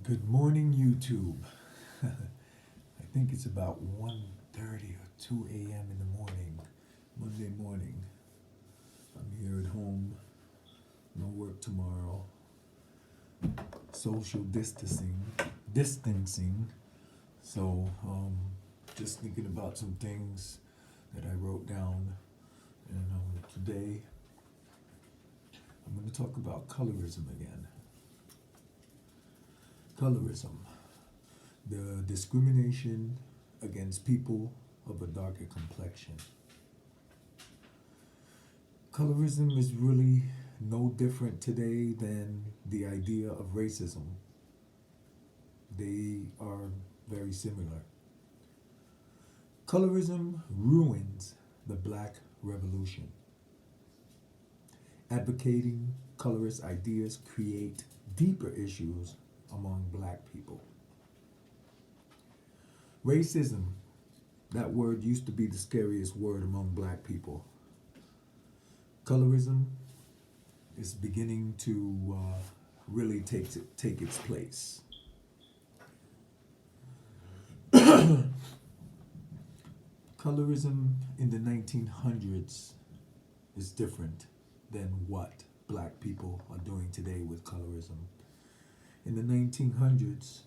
Good morning, YouTube. I think it's about 1:30 or 2 a.m. in the morning, Monday morning. I'm here at home, no work tomorrow. Social distancing. So, just thinking about some things that I wrote down. And today, I'm going to talk about colorism again. Colorism, the discrimination against people of a darker complexion. Colorism is really no different today than the idea of racism. They are very similar. Colorism ruins the Black Revolution. Advocating colorist ideas create deeper issues among black people. Racism, that word used to be the scariest word among black people. Colorism is beginning to really take its place. Colorism in the 1900s is different than what black people are doing today with colorism. In the 1900s,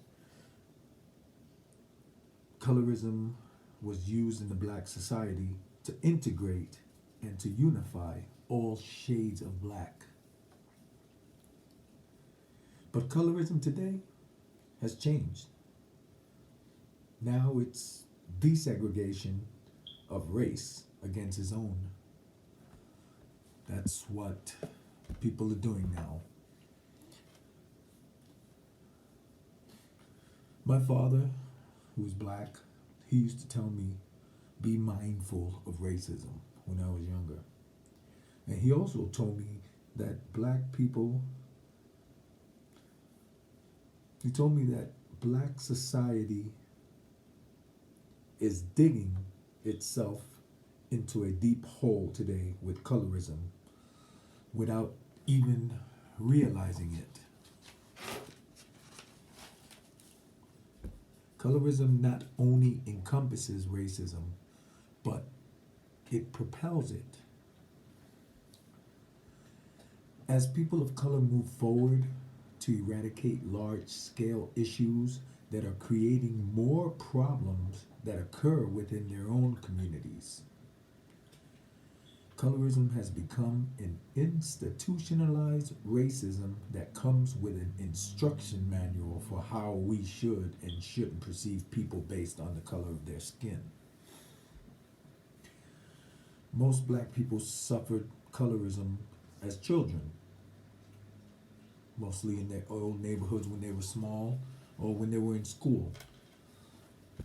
colorism was used in the black society to integrate and to unify all shades of black. But colorism today has changed. Now it's desegregation of race against his own. That's what people are doing now. My father, who's black, he used to tell me, be mindful of racism when I was younger. And he also told me that he told me that black society is digging itself into a deep hole today with colorism without even realizing it. Colorism not only encompasses racism, but it propels it. As people of color move forward to eradicate large-scale issues that are creating more problems that occur within their own communities, colorism has become an institutionalized racism that comes with an instruction manual for how we should and shouldn't perceive people based on the color of their skin. Most black people suffered colorism as children, mostly in their old neighborhoods when they were small or when they were in school,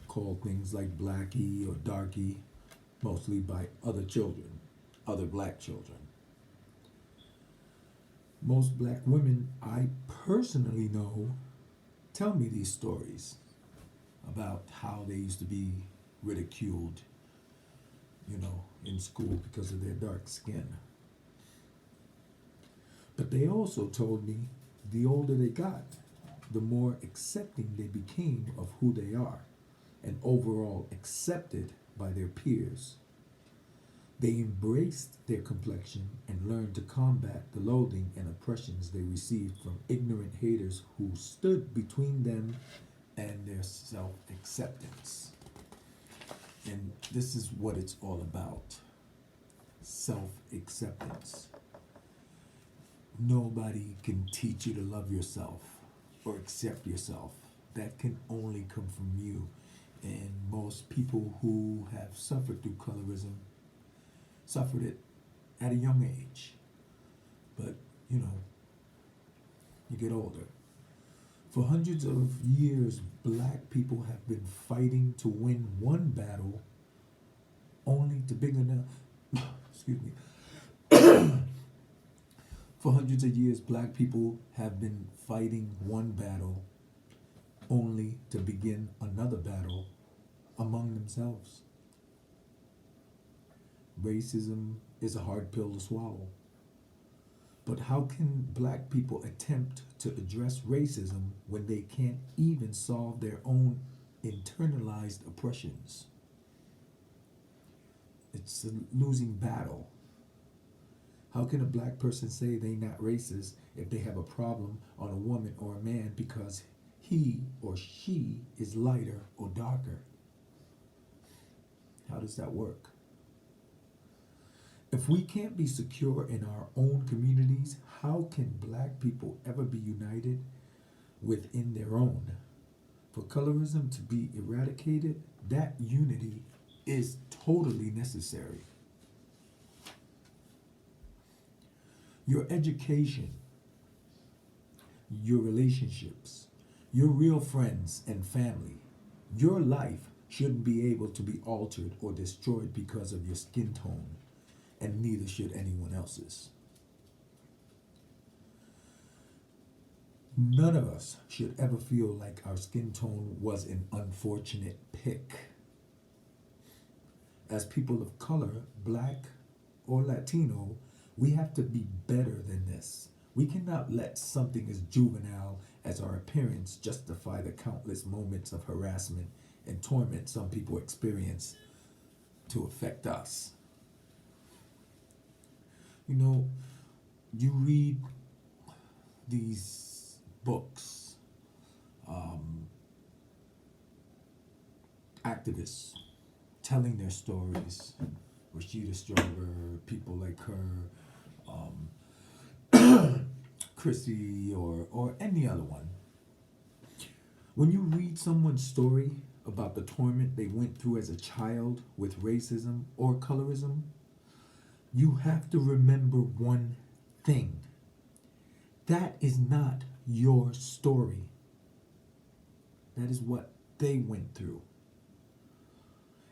called things like blackie or darkie, mostly by other children, other black children. Most black women I personally know tell me these stories about how they used to be ridiculed, in school because of their dark skin. But they also told me the older they got, the more accepting they became of who they are and overall accepted by their peers. They embraced their complexion and learned to combat the loathing and oppressions they received from ignorant haters who stood between them and their self-acceptance. And this is what it's all about. Self-acceptance. Nobody can teach you to love yourself or accept yourself. That can only come from you. And most people who have suffered through colorism suffered it at a young age. But, you get older. For hundreds of years, black people have been fighting to win one battle only to begin excuse me. For hundreds of years, black people have been fighting one battle only to begin another battle among themselves. Racism is a hard pill to swallow. But how can black people attempt to address racism when they can't even solve their own internalized oppressions? It's a losing battle. How can a black person say they're not racist if they have a problem on a woman or a man because he or she is lighter or darker? How does that work? If we can't be secure in our own communities, how can black people ever be united within their own? For colorism to be eradicated, that unity is totally necessary. Your education, your relationships, your real friends and family, your life shouldn't be able to be altered or destroyed because of your skin tone, and neither should anyone else's. None of us should ever feel like our skin tone was an unfortunate pick. As people of color, black or Latino, we have to be better than this. We cannot let something as juvenile as our appearance justify the countless moments of harassment and torment some people experience to affect us. You know, you read these books, activists telling their stories, Rashida Strover, people like her, Chrissy, or any other one. When you read someone's story about the torment they went through as a child with racism or colorism, you have to remember one thing. That is not your story. That is what they went through.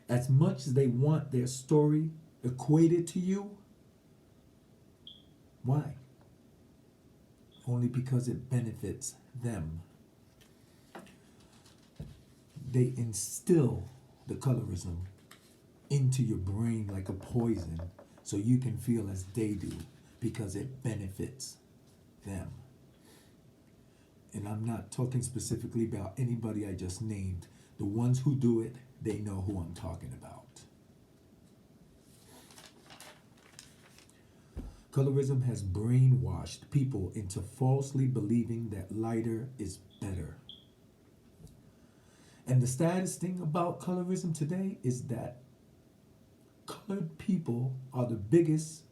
As much as they want their story equated to you, why? Only because it benefits them. They instill the colorism into your brain like a poison so you can feel as they do because it benefits them. And I'm not talking specifically about anybody I just named. The ones who do it, they know who I'm talking about. Colorism has brainwashed people into falsely believing that lighter is better. And the saddest thing about colorism today is that colored people are the biggest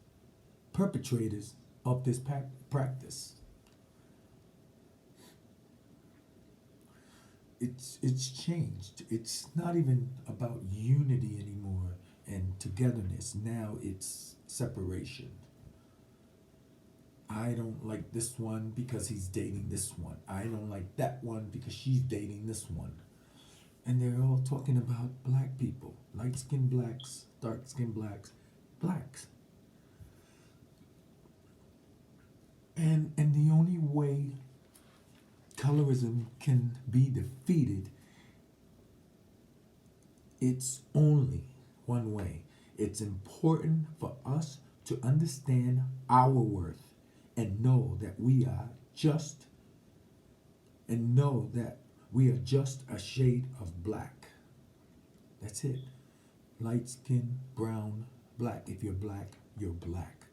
perpetrators of this practice. It's changed. It's not even about unity anymore and togetherness. Now it's separation. I don't like this one because he's dating this one. I don't like that one because she's dating this one. And they're all talking about black people, light-skinned blacks, dark-skinned blacks. And the only way colorism can be defeated, it's only one way. It's important for us to understand our worth and know that we are just a shade of black. That's it. Light skin, brown, black. If you're black, you're black.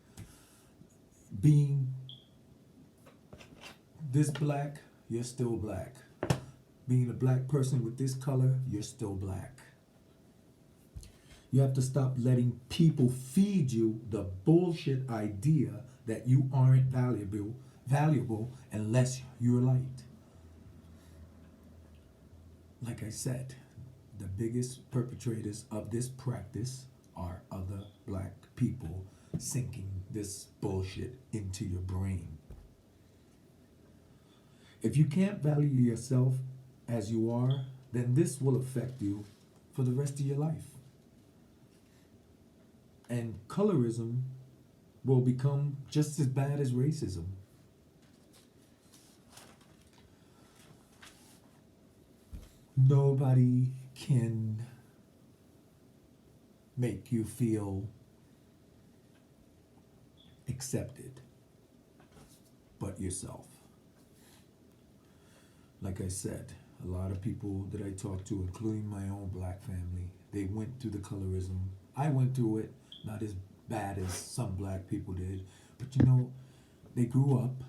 Being this black, you're still black. Being a black person with this color, you're still black. You have to stop letting people feed you the bullshit idea that you aren't valuable unless you're light. Like I said, the biggest perpetrators of this practice are other black people sinking this bullshit into your brain. If you can't value yourself as you are, then this will affect you for the rest of your life. And colorism will become just as bad as racism. Nobody can make you feel accepted. but yourself. Like I said, a lot of people that I talked to, including my own black family, they went through the colorism. I went through it, not as bad as some black people did, but you know, they grew up,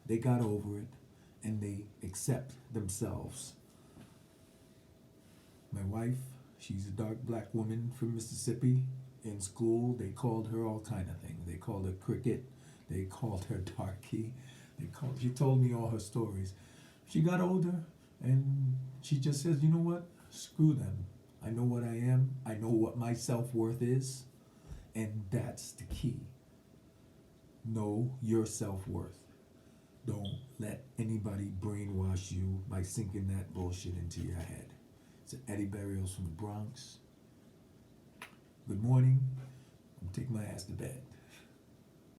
they got over it, and they accept themselves. My wife, she's a dark black woman from Mississippi. In school, they called her all kind of things. They called her cricket. They called her darky. She told me all her stories. She got older, and she just says, you know what? Screw them. I know what I am. I know what my self-worth is, and that's the key. Know your self-worth. Don't let anybody brainwash you by sinking that bullshit into your head. It's Eddie Berrios from the Bronx. Good morning. I'm taking my ass to bed.